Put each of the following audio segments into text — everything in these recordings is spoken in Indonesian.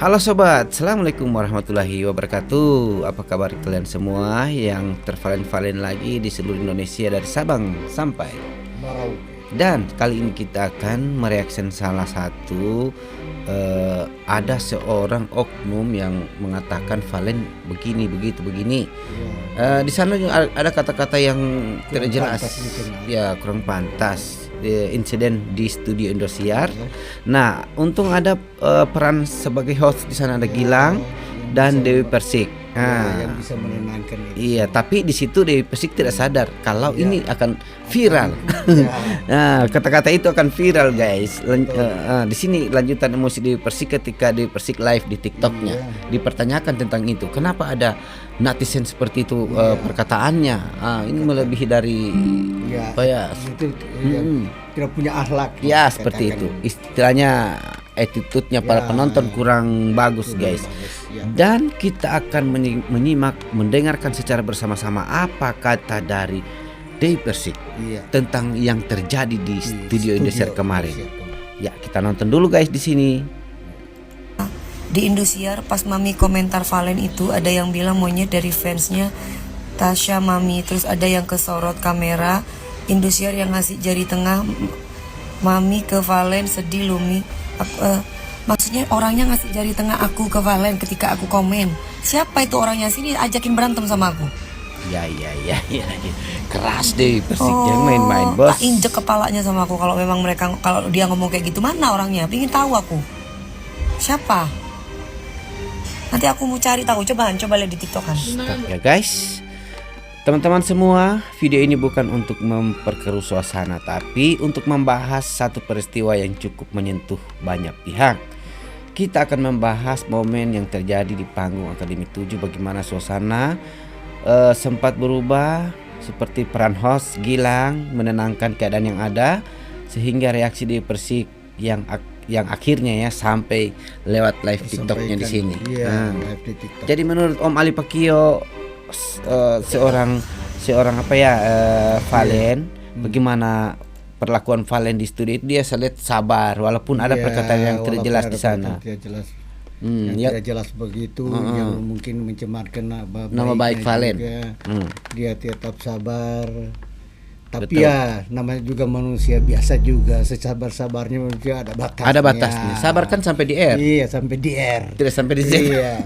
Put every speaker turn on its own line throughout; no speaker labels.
Halo sobat, Assalamualaikum warahmatullahi wabarakatuh. Apa kabar kalian semua yang tervalen-valen lagi di seluruh Indonesia dari Sabang sampai Merauke. Dan kali ini kita akan mereaksi salah satu ada seorang oknum yang mengatakan Valen begini begitu begini. Di sana juga ada kata-kata yang tidak jelas, ya kurang pantas. Insiden di studio Indosiar. Nah, untung ada peran sebagai host di sana ada Gilang dan Dewi Persik.
Yang bisa menenangkan itu.
Iya, tapi di situ Dewi Persik tidak sadar kalau ini akan viral. Nah, kata-kata itu akan viral, guys. Di sini lanjutan emosi Dewi Persik ketika Dewi Persik live di TikToknya. Dipertanyakan tentang itu. Kenapa ada netizen seperti itu perkataannya? Ini melebihi dari apa ya?
Tidak punya akhlak.
Ya, seperti itu. Istilahnya attitude-nya para penonton kurang bagus, guys. Dan kita akan menyimak, mendengarkan secara bersama-sama apa kata dari Dewi Persik tentang yang terjadi di studio Indosiar kemarin. Ya, kita nonton dulu, guys, di sini.
Di Indosiar pas Mami komentar Valen itu ada yang bilang monyet dari fansnya Tasya Mami, terus ada yang kesorot kamera Indosiar yang ngasih jari tengah Mami ke Valen, sedih Lumi. Maksudnya orangnya ngasih jari tengah aku ke Valen ketika aku komen. Siapa itu orangnya? Sini ajakin berantem sama aku.
Ya. Keras deh Persik, jangan main-main, bos.
Tak injek kepalanya sama aku kalau memang kalau dia ngomong kayak gitu. Mana orangnya? Pengen tahu aku. Siapa? Nanti aku mau cari tahu. Coba lihat di TikTokan.
Ya, guys. Teman-teman semua, video ini bukan untuk memperkeruh suasana, tapi untuk membahas satu peristiwa yang cukup menyentuh banyak pihak. Kita akan membahas momen yang terjadi di panggung Akademi 7, bagaimana suasana sempat berubah, seperti peran host Gilang menenangkan keadaan yang ada, sehingga reaksi di Persik yang akhirnya ya sampai lewat live TikToknya di sini.
Live di TikTok.
Jadi menurut Om Ali Pakio, seorang Valen, bagaimana perlakuan Valen di studio itu? Dia lihat sabar walaupun ada perkataan yang tidak jelas di sana.
Tidak jelas begitu, yang mungkin mencemarkan
nama baik Valen.
Dia tetap sabar. Tapi ya namanya juga manusia biasa juga, sesabar-sabarnya manusia ada batasnya.
Ada batasnya. Sabar kan sampai di R.
Iya, sampai di R.
Tidak sampai di Z.
Iya.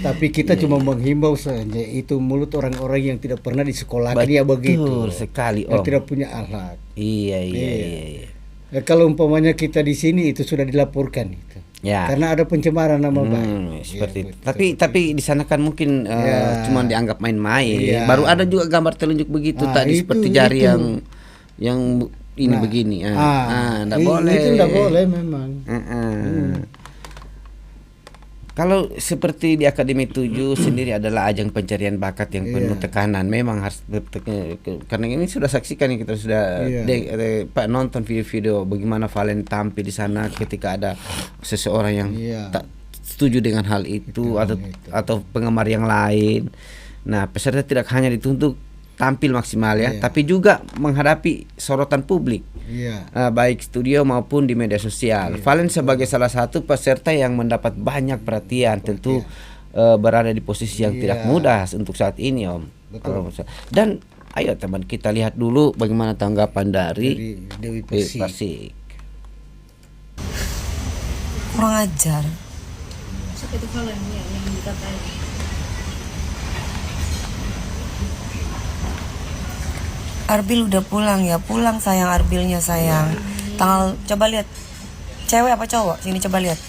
Tapi kita cuma menghimbau saja, itu mulut orang-orang yang tidak pernah di sekolah dia begitu.
Betul sekali, Om.
Yang tidak punya akhlak.
Iya.
Ya, kalau umpamanya kita di sini itu sudah dilaporkan itu.
Ya.
Karena ada pencemaran nama baik.
Seperti itu. Tapi di sana kan mungkin cuma dianggap main-main. Baru ada juga gambar telunjuk begitu tadi seperti jari yang ini begini. Enggak boleh.
Itu enggak boleh memang.
Kalau seperti di Akademi 7 sendiri adalah ajang pencarian bakat yang penuh tekanan. Memang harus karena ini sudah saksikan, kita sudah nonton video-video bagaimana Valen tampil di sana ketika ada seseorang yang tak setuju dengan hal itu atau penggemar yang lain. Nah, peserta tidak hanya dituntut tampil maksimal tapi juga menghadapi sorotan publik, baik studio maupun di media sosial. Valen sebagai salah satu peserta yang mendapat banyak perhatian, tentu berada di posisi yang tidak mudah untuk saat ini, Om. Betul. Dan ayo teman, kita lihat dulu bagaimana tanggapan dari
Dewi Persik.
Kurang ajar.
Seperti Valen yang dikatain.
Arbil udah pulang ya, pulang sayang, Arbilnya sayang. Coba lihat, cewek apa cowok? Sini coba lihat.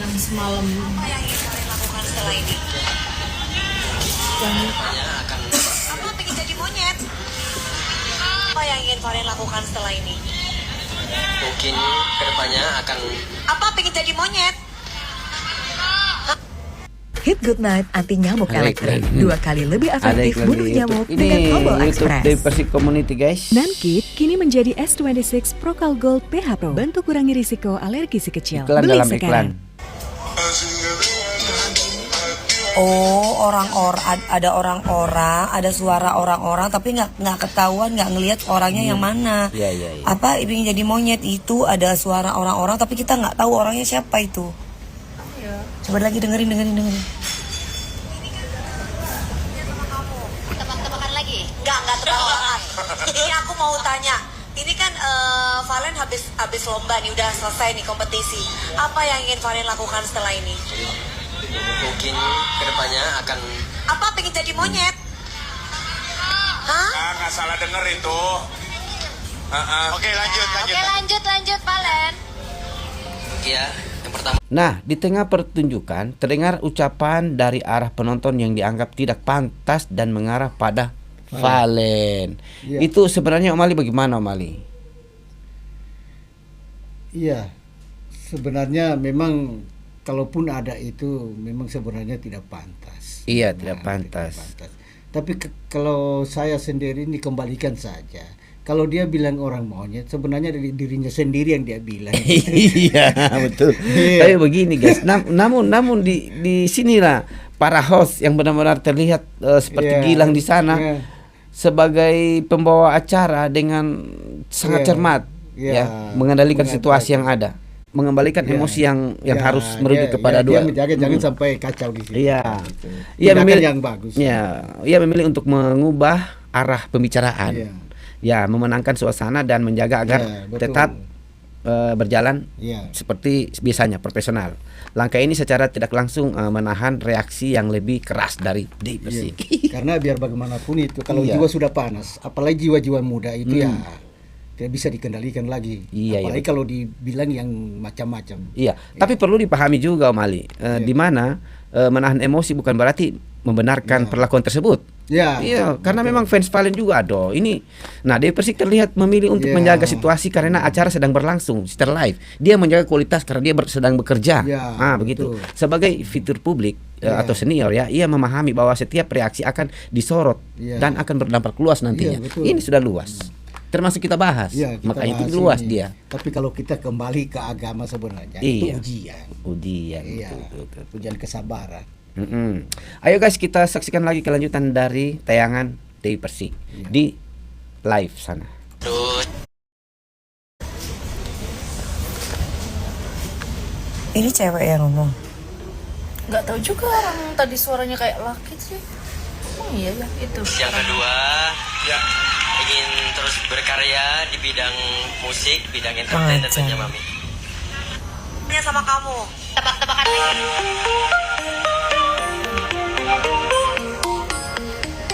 Yang semalam. Apa yang ingin kalian lakukan setelah ini? Apa pengen jadi monyet? Apa yang ingin kalian lakukan setelah ini?
Mungkin kedepannya akan.
Apa pengen jadi monyet?
Hit Good Night anti nyamuk elektrik 2 kali lebih efektif bunuh nyamuk dengan Combo Express.
Dari Persik Community, guys.
Nankit kini menjadi S26 Procal Gold PH Pro. Bantu kurangi risiko alergi si kecil.
Iklan
Beli
dalam
sekarang.
Ada orang-orang, ada suara orang-orang, tapi nggak ketahuan, nggak ngelihat orangnya yang mana.
Iya.
Apa ingin jadi monyet itu ada suara orang-orang, tapi kita nggak tahu orangnya siapa itu. Coba lagi dengerin.
Tebak-tebakan lagi? Enggak tebak-tebakan. Ini aku mau tanya. Ini kan Valen habis lomba nih, udah selesai nih kompetisi. Apa yang ingin Valen lakukan setelah ini?
Mungkin kedepannya akan
Apa pengen jadi monyet? Hah?
Nggak salah denger itu. Oke, lanjut Valen.
ya yang pertama
Nah, di tengah pertunjukan terdengar ucapan dari arah penonton yang dianggap tidak pantas dan mengarah pada Valen.
Iya.
Itu sebenarnya Om Ali bagaimana Om Ali?
Iya, sebenarnya memang kalaupun ada itu memang sebenarnya tidak pantas.
Iya, tidak pantas.
Tapi kalau saya sendiri ini kembalikan saja. Kalau dia bilang orang monyet, sebenarnya dari dirinya sendiri yang dia bilang.
Iya, betul.
Iya.
Tapi begini guys, namun di sinilah para host yang benar-benar terlihat seperti
Iya,
Gilang di sana
iya.
sebagai pembawa acara dengan sangat
Iya,
cermat,
iya,
ya, mengendalikan situasi yang ada, mengembalikan
Iya,
emosi yang
iya,
harus merujuk kepada
dia
dua.
menjaga jangan sampai kacau di situ.
Iya.
Gitu.
Ia
Tindakan
memilih
yang bagus.
ia memilih untuk mengubah arah pembicaraan.
Iya.
Ya, memenangkan suasana dan menjaga agar
Iya, betul.
tetap berjalan
Iya.
seperti biasanya profesional. Langkah ini secara tidak langsung menahan reaksi yang lebih keras dari Dewi Persik.
Karena biar bagaimanapun itu kalau
Iya.
jiwa sudah panas, apalagi jiwa-jiwa muda itu ya tidak bisa dikendalikan lagi.
Iya,
Apalagi
iya.
kalau dibilang yang macam-macam.
Iya, tapi perlu dipahami juga Om Ali, di mana menahan emosi bukan berarti membenarkan perlakuan tersebut.
Ya.
Iya, karena memang fans Valen juga ada. Ini, nah Dewi Persik terlihat memilih untuk
Iya.
menjaga situasi karena acara sedang berlangsung secara live. Dia menjaga kualitas karena dia sedang bekerja.
Ya,
Begitu.
betul.
Sebagai fitur publik
Iya.
atau senior ya, ia memahami bahwa setiap reaksi akan disorot
Iya.
dan akan berdampak luas nantinya.
Iya, betul.
Ini sudah luas. Termasuk kita bahas.
Ya, kita
Makanya itu
bahas
luas
ini.
dia.
Tapi kalau kita kembali ke agama sebenarnya
Iya.
itu ujian.
Ujian.
Iya.
Betul.
Ujian kesabaran.
Ayo guys, kita saksikan lagi kelanjutan dari tayangan Dewi Persik di live sana.
terus
Ini cewek yang ngomong.
Nggak tahu juga, orang tadi suaranya kayak laki sih. Oh iya ya itu.
yang kedua ingin terus berkarya di bidang musik, bidang entertain tentunya Mami.
Tanya sama kamu. Tebak-tebakan lagi.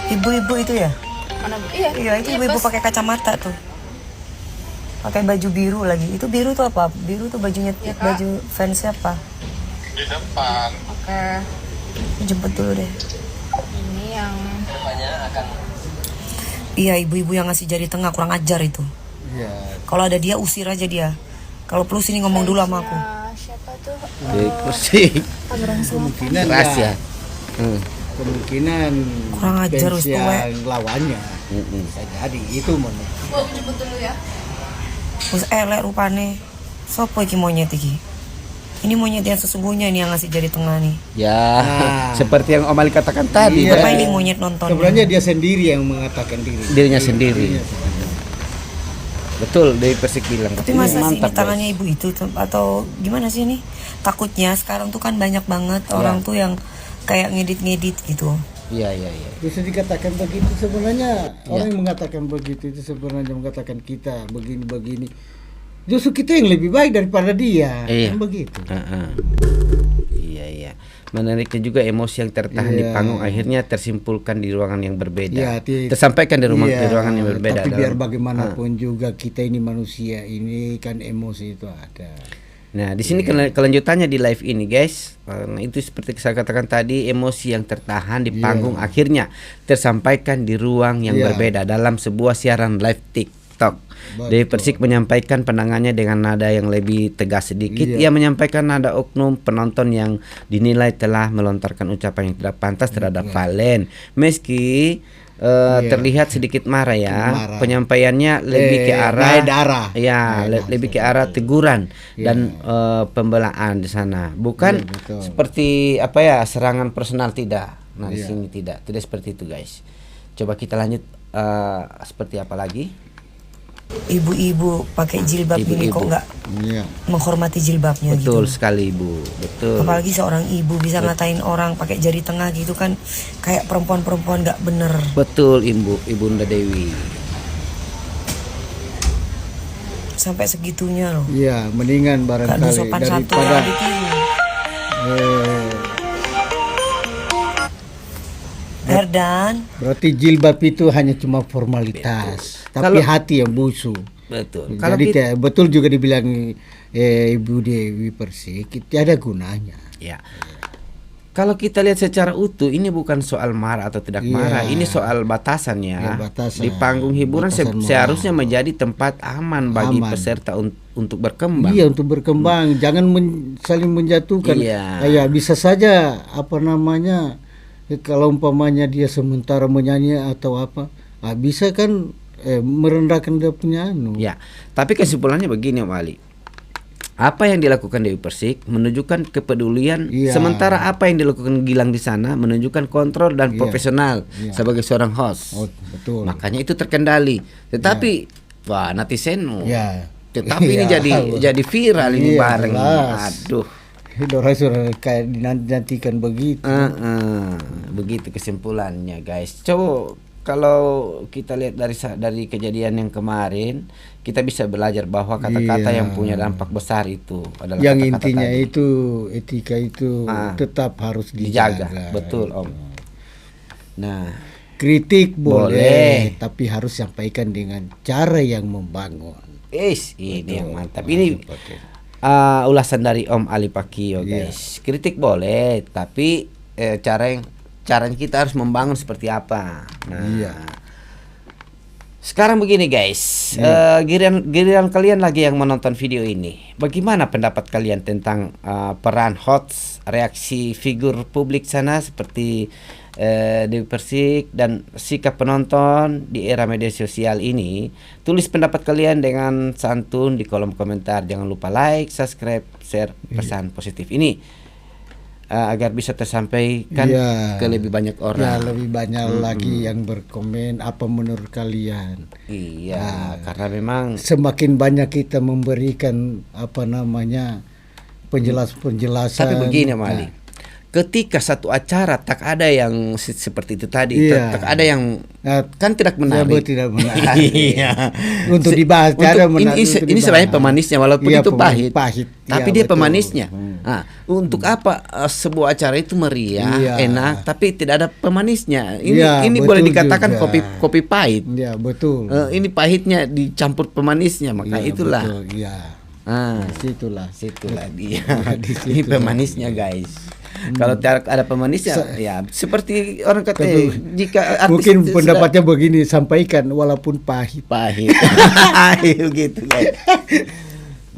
Ibu-ibu itu ya?
Mana Bu? Iya.
Iya, itu ibu-ibu pakai kacamata tuh. Pakai baju biru lagi. Itu biru tuh apa? Biru tuh bajunya baju fans siapa?
Oke.
Jemput dulu deh.
Ini yang
Kedepannya akan
Iya, ibu-ibu yang ngasih jari tengah kurang ajar itu.
Iya.
Kalau ada dia usir aja dia. Kalau perlu sini ngomong dulu sama aku.
siapa tuh?
Dewi Persik.
Kemungkinan
Keras ya.
Kemungkinan
Kurang ajar,
fans
wis tuwe.
yang lawannya. Bisa jadi itu menurut.
Bu, jemput dulu ya.
Terus elek rupane. Sopo iki monyet iki? Ini monyet yang sesungguhnya nih yang ngasih jari tengah nih.
Ya,
Nah.
seperti yang Om Ali katakan tadi.
Iya.
Apa ini monyet nonton?
Sebenarnya dia sendiri yang mengatakan
Dirinya sendiri.
Iya.
Betul, Dewi Persik bilang.
Tapi masa sih ini
Mantap,
tangannya
guys.
ibu itu atau gimana sih ini? Takutnya sekarang tuh kan banyak banget orang tuh yang kayak ngedit-ngedit gitu.
Iya.
Bisa dikatakan begitu sebenarnya orang yang mengatakan begitu itu sebenarnya mengatakan kita begini-begini. Justru kita yang lebih baik daripada dia.
Iya.
Kan begitu.
Iya. Menariknya juga emosi yang tertahan di
Iya.
panggung akhirnya tersimpulkan di ruangan yang berbeda.
Iya,
Tersampaikan di
Iya,
ruangan yang berbeda.
Tapi biar
dalam-
bagaimanapun juga kita ini manusia ini kan emosi itu ada.
Nah, di sini kelanjutannya di live ini, guys. Nah, itu seperti saya katakan tadi, emosi yang tertahan di panggung akhirnya tersampaikan di ruang yang
Iya.
berbeda dalam sebuah siaran live TikTok.
Betul.
Dewi Persik menyampaikan pandangannya dengan nada yang lebih tegas sedikit.
Iya.
Ia menyampaikan nada oknum penonton yang dinilai telah melontarkan ucapan yang tidak pantas terhadap Valen. Meski terlihat sedikit marah ya,
Marah.
penyampaiannya lebih ke arah
naik darah.
ya,
Naik
lebih ke arah teguran dan pembelaan di sana, bukan
Iya, betul.
seperti apa ya, serangan personal, tidak. Nah, di
Iya.
sini tidak seperti itu, guys. Coba kita lanjut, seperti apa lagi?
ibu-ibu pakai jilbab ini kok nggak menghormati jilbabnya
Betul
gitu.
sekali Ibu, betul.
Apalagi seorang ibu bisa ngatain orang pakai jari tengah gitu kan, kayak perempuan-perempuan nggak bener.
Betul Ibunda Dewi.
Sampai segitunya loh.
Iya, mendingan
Gak ada
barangkali
sopan satu
daripada
yang ditiru. Herdan,
berarti jilbab itu hanya cuma formalitas, tapi hati yang busuk.
Betul.
Jadi betul juga dibilang Ibu Dewi Persik, ada gunanya.
Ya. Kalau kita lihat secara utuh, ini bukan soal marah atau tidak marah, ini soal batasannya.
Ya, batasan.
Di panggung hiburan seharusnya menjadi tempat aman bagi peserta untuk berkembang.
Iya, untuk berkembang, jangan saling menjatuhkan. Ya, bisa saja kalau umpamanya dia sementara menyanyi atau apa, bisa kan merendahkan dia punya
Ya, tapi kesimpulannya begini Om Ali. Apa yang dilakukan Dewi Persik menunjukkan kepedulian, sementara apa yang dilakukan Gilang di sana menunjukkan kontrol dan profesional sebagai seorang host.
Betul.
Makanya itu terkendali. Tetapi wah netizen tetapi ini jadi viral ini bareng. Aduh.
Orang sudah kayak dinantikan begitu.
Begitu kesimpulannya guys. Coba kalau kita lihat dari kejadian yang kemarin, kita bisa belajar bahwa kata-kata yang punya dampak besar itu adalah
yang
kata-kata
intinya
tadi.
itu etika itu tetap harus dijaga.
Betul Om. Nah,
kritik boleh, tapi harus sampaikan dengan cara yang membangun.
Ini yang mantap. Ini ulasan dari Om Ali Pakio guys. Kritik boleh, tapi caranya kita harus membangun seperti apa. Sekarang begini guys, giliran kalian lagi yang menonton video ini. Bagaimana pendapat kalian tentang peran host, reaksi figur publik sana seperti Dewi Persik dan sikap penonton di era media sosial ini? Tulis pendapat kalian dengan santun di kolom komentar. Jangan lupa like, subscribe, share pesan positif ini. Agar bisa tersampaikan ke lebih banyak orang.
Lebih banyak lagi yang berkomen apa menurut kalian.
Karena memang
semakin banyak kita memberikan penjelasan.
Tapi begini Mali, ketika satu acara tak ada yang seperti itu tadi, tak ada yang kan tidak menarik.
Tidak menarik. Untuk dibahas
ini sebenarnya pemanisnya walaupun itu pahit. Tapi dia
betul.
Pemanisnya. Untuk apa sebuah acara itu meriah, enak, tapi tidak ada pemanisnya? Ini boleh dikatakan juga. kopi pahit.
Iya, betul.
Ini pahitnya dicampur pemanisnya, maka itulah.
Betul, situlah
dia. Ini pemanisnya guys. Kalau tidak ada pemanisnya, seperti orang kata jika
mungkin pendapatnya begini, sampaikan walaupun pahit.
Gitu guys.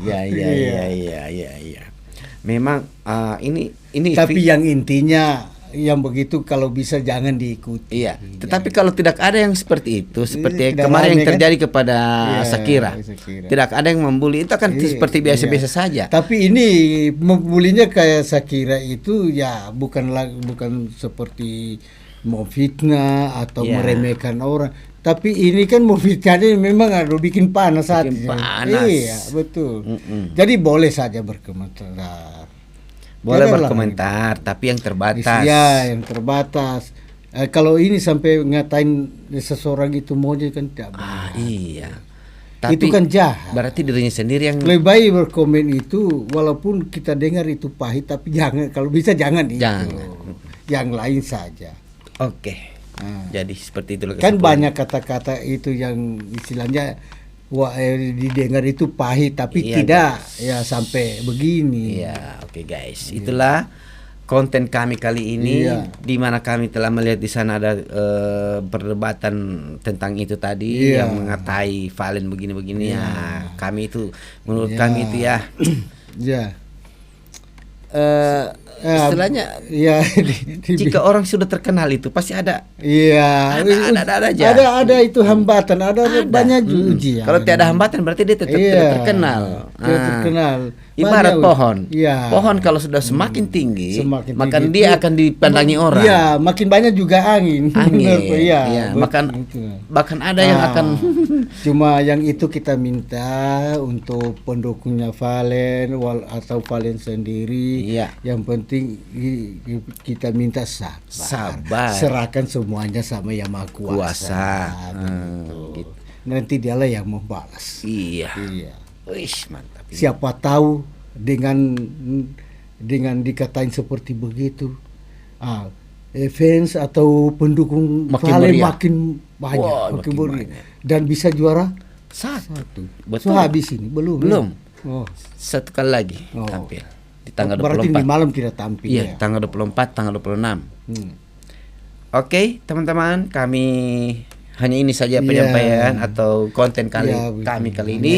Ya. Memang ini
tapi yang intinya yang begitu kalau bisa jangan diikuti.
Tetapi kalau tidak ada yang seperti itu, seperti kemarin yang terjadi kepada Shakira. Tidak ada yang membuli, itu akan seperti biasa-biasa saja.
Tapi ini membulinya kayak Shakira itu bukan seperti mau fitnah atau meremehkan orang. Tapi ini kan memfitnahnya memang bikin panas hati. Iya, betul. Jadi boleh saja berkomentar.
Boleh berkomentar, tapi yang terbatas.
Yang terbatas. Kalau ini sampai ngatain seseorang itu maunya kan tidak boleh.
Tapi
itu kan jahat.
Berarti dirinya sendiri yang
lebih baik berkomen itu walaupun kita dengar itu pahit, tapi jangan, kalau bisa jangan. Yang lain saja.
Oke. Jadi seperti itu
kan banyak kata-kata itu yang istilahnya didengar itu pahit, tapi tidak sampai begini.
Oke guys, itulah konten kami kali ini, di mana kami telah melihat di sana ada perdebatan tentang itu tadi yang mengatai Valen begini-begini. Kami itu menurut kami itu istilahnya jika orang sudah terkenal itu pasti ada aja.
Ada itu hambatan, ada banyak ujian.
Kalau tidak ada hambatan berarti dia tetap tidak terkenal.
Tidak terkenal.
Ibarat pohon.
Iya.
Pohon kalau sudah semakin tinggi,
Semakin
maka
tinggi
dia
itu
akan dipandangi orang.
Iya, makin banyak juga angin.
Angin.
Iya.
Iya, bahkan ada yang akan
cuma yang itu kita minta untuk pendukungnya Valen atau Valen sendiri.
Iya.
Yang penting kita minta sabar. Serahkan semuanya sama Yang Maha Kuasa. Gitu. Nanti dialah yang membalas.
Iya.
Iya.
Wih, mantap.
Siapa tahu dengan dikatain seperti begitu, fans atau pendukung Valen makin banyak,
Wah,
makin
makin
banyak.
banyak.
Dan bisa juara
Satu.
So habis ini belum. Oh.
Satu kali lagi tampil di tanggal 24.
Berarti di malam kita tampil.
Iya, tanggal 24, tanggal 26. Oke, teman-teman, kami hanya ini saja penyampaian atau konten kami kali ini.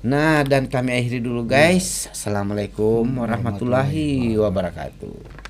Nah, dan kami akhiri dulu guys. Assalamualaikum warahmatullahi wabarakatuh.